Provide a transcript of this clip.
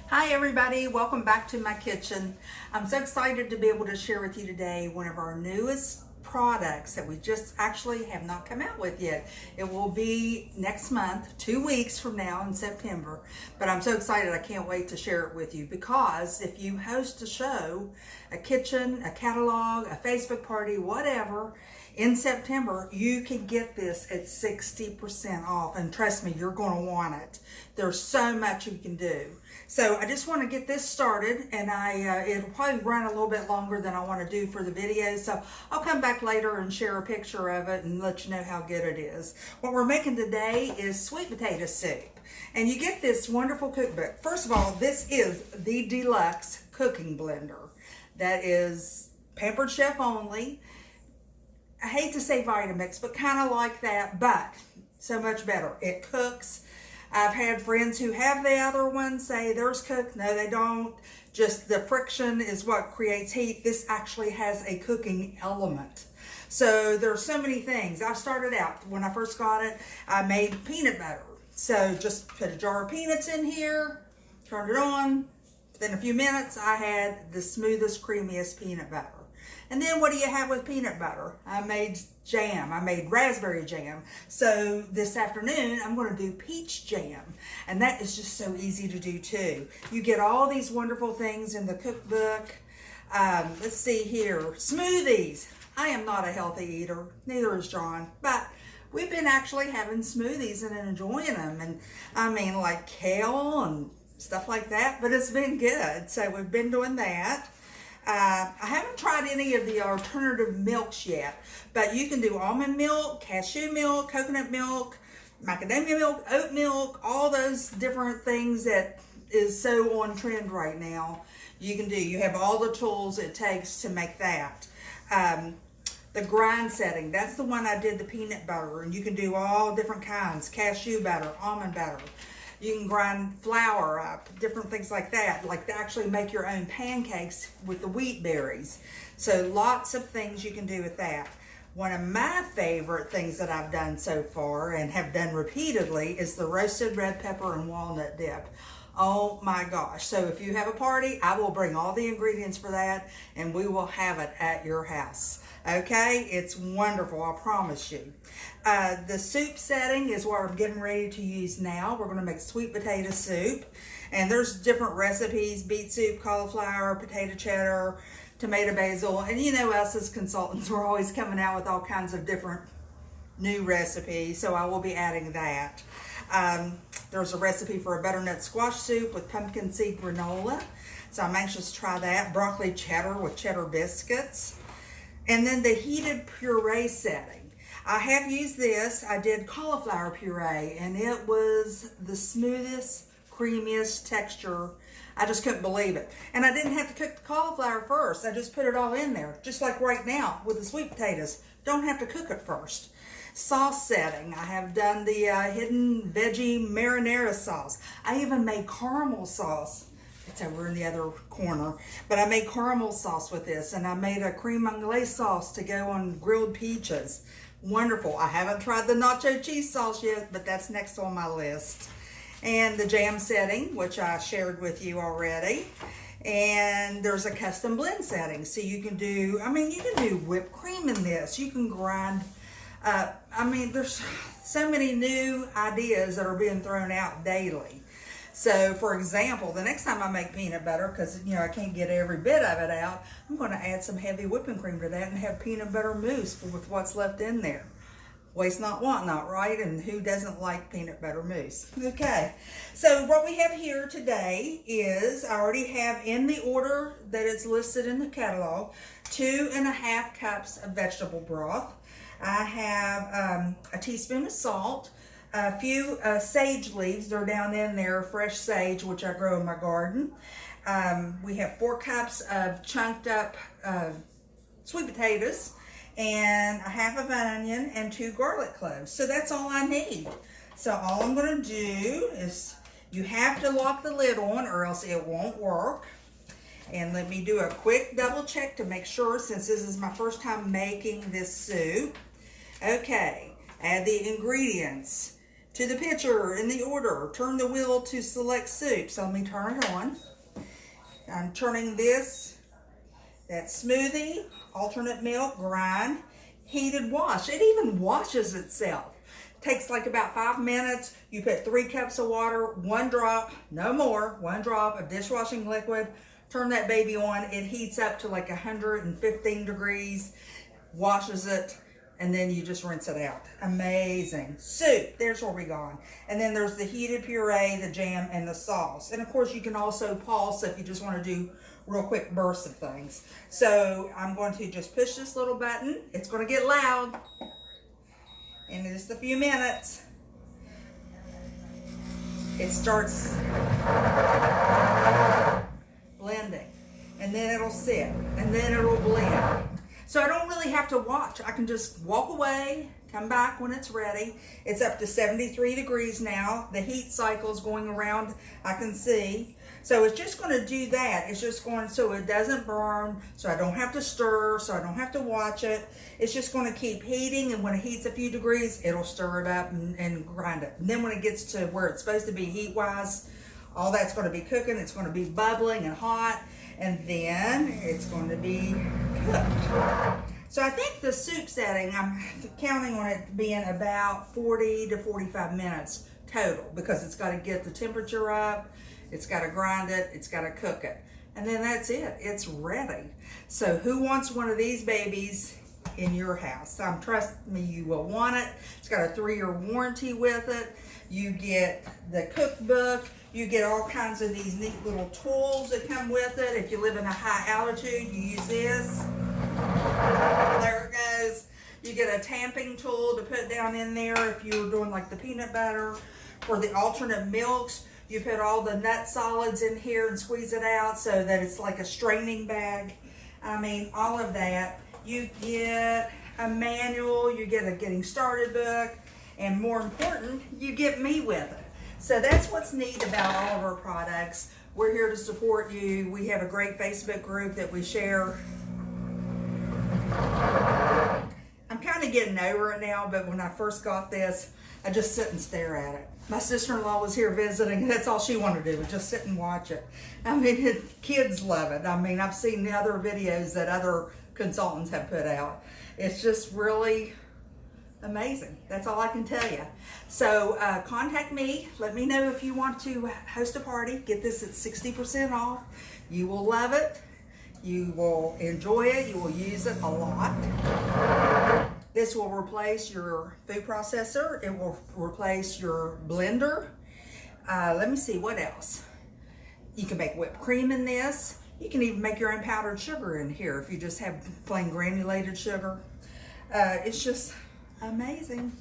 Hi everybody, welcome back to my kitchen. I'm so excited to be able to share with you today one of our newest products that we just actually have not come out with yet. It will be next month, 2 weeks from now in September, but I'm so excited I can't wait to share it with you, because if you host a show, a kitchen, a catalog, a Facebook party, whatever, in September, you can get this at 60% off, and trust me, you're going to want it. There's so much you can do. So I just want to get this started, and it'll probably run a little bit longer than I want to do for the video, so I'll come back later and share a picture of it and let you know how good it is. What we're making today is sweet potato soup, and you get this wonderful cookbook. First of all, this is the deluxe cooking blender that is Pampered Chef only. I hate to say Vitamix, but kind of like that, but so much better. It cooks. I've had friends who have the other one say theirs cook. No, they don't. Just the friction is what creates heat. This actually has a cooking element. So there's so many things. I started out, when I first got it, I made peanut butter. So just put a jar of peanuts in here, turned it on. Within a few minutes, I had the smoothest, creamiest peanut butter. And then what do you have with peanut butter? I made jam. I made raspberry jam. So this afternoon, I'm going to do peach jam. And that is just so easy to do too. You get all these wonderful things in the cookbook. Let's see here. Smoothies. I am not a healthy eater. Neither is John. But we've been actually having smoothies and enjoying them. And I mean, like kale and stuff like that. But it's been good. So we've been doing that. I haven't tried any of the alternative milks yet, but you can do almond milk, cashew milk, coconut milk, macadamia milk, oat milk, all those different things that is so on trend right now. You can do. You have all the tools it takes to make that. The grind setting, that's the one I did the peanut butter, and you can do all different kinds, cashew butter, almond butter. You can grind flour up, different things like that, like to actually make your own pancakes with the wheat berries. So lots of things you can do with that. One of my favorite things that I've done so far and have done repeatedly is the roasted red pepper and walnut dip. Oh my gosh. So if you have a party, I will bring all the ingredients for that and we will have it at your house. Okay, it's wonderful, I promise you. The soup setting is what I'm getting ready to use now. We're going to make sweet potato soup. And there's different recipes: beet soup, cauliflower, potato cheddar, tomato basil. And you know us as consultants, we're always coming out with all kinds of different new recipes. So I will be adding that. There's a recipe for a butternut squash soup with pumpkin seed granola. So I'm anxious to try that. Broccoli cheddar with cheddar biscuits. And then the heated puree setting. I have used this. I did cauliflower puree, and it was the smoothest, creamiest texture. I just couldn't believe it. And I didn't have to cook the cauliflower first. I just put it all in there, just like right now with the sweet potatoes. Don't have to cook it first. Sauce setting. I have done the hidden veggie marinara sauce. I even made caramel sauce. It's over in the other corner. But I made caramel sauce with this, and I made a creme anglaise sauce to go on grilled peaches. Wonderful. I haven't tried the nacho cheese sauce yet, but that's next on my list. And the jam setting, which I shared with you already. And there's a custom blend setting. So you can do, you can do whipped cream in this. You can grind, there's so many new ideas that are being thrown out daily. So, for example, the next time I make peanut butter, because, I can't get every bit of it out, I'm going to add some heavy whipping cream to that and have peanut butter mousse with what's left in there. Waste not, want not, right? And who doesn't like peanut butter mousse? Okay, so what we have here today is, I already have in the order that it's listed in the catalog, 2.5 cups of vegetable broth. I have a teaspoon of salt, a few sage leaves. They're down in there, fresh sage, which I grow in my garden. We have 4 cups of chunked up sweet potatoes, and a half of an onion and 2 garlic cloves. So that's all I need. So all I'm going to do is, you have to lock the lid on or else it won't work. And let me do a quick double check to make sure, since this is my first time making this soup. Okay, add the ingredients. to the pitcher in the order. Turn the wheel to select soup. So let me turn it on. I'm turning this, that smoothie, alternate milk, grind, heated wash. It even washes itself. Takes like about 5 minutes. You put 3 cups of water, 1 drop, no more, 1 drop of dishwashing liquid. Turn that baby on. It heats up to like 115 degrees, washes it, and then you just rinse it out. Amazing. Soup, there's where we gone. And then there's the heated puree, the jam, and the sauce. And of course you can also pause if you just want to do real quick bursts of things. So I'm going to just push this little button. It's going to get loud in just a few minutes. It starts blending, and then it'll sit, and then it'll blend. So I don't really have to watch. I can just walk away, come back when it's ready. It's up to 73 degrees now. The heat cycle is going around, I can see. So it's just going to do that. It's just going so it doesn't burn, so I don't have to stir, so I don't have to watch it. It's just going to keep heating, and when it heats a few degrees, it'll stir it up and grind it. And then when it gets to where it's supposed to be heat-wise, all that's going to be cooking. It's going to be bubbling and hot, and then it's going to be cooked. So I think the soup setting, I'm counting on it being about 40 to 45 minutes total, because it's got to get the temperature up, it's got to grind it, it's got to cook it. And then that's it. It's ready. So who wants one of these babies in your house? Trust me, you will want it. It's got a 3-year warranty with it. You get the cookbook. You get all kinds of these neat little tools that come with it. If you live in a high altitude, you use this. There it goes. You get a tamping tool to put down in there if you're doing like the peanut butter. For the alternate milks, you put all the nut solids in here and squeeze it out so that it's like a straining bag. I mean, all of that. You get a manual, you get a getting started book, and more important, you get me with it. So that's what's neat about all of our products. We're here to support you. We have a great Facebook group that we share. I'm kind of getting over it now, but when I first got this, I just sit and stare at it. My sister-in-law was here visiting, and that's all she wanted to do was just sit and watch it. I mean, kids love it. I mean, I've seen the other videos that other consultants have put out. It's just really amazing. That's all I can tell you. So contact me. Let me know if you want to host a party. Get this at 60% off. You will love it. You will enjoy it. You will use it a lot. This will replace your food processor. It will replace your blender. Let me see what else. You can make whipped cream in this. You can even make your own powdered sugar in here if you just have plain granulated sugar. It's just amazing.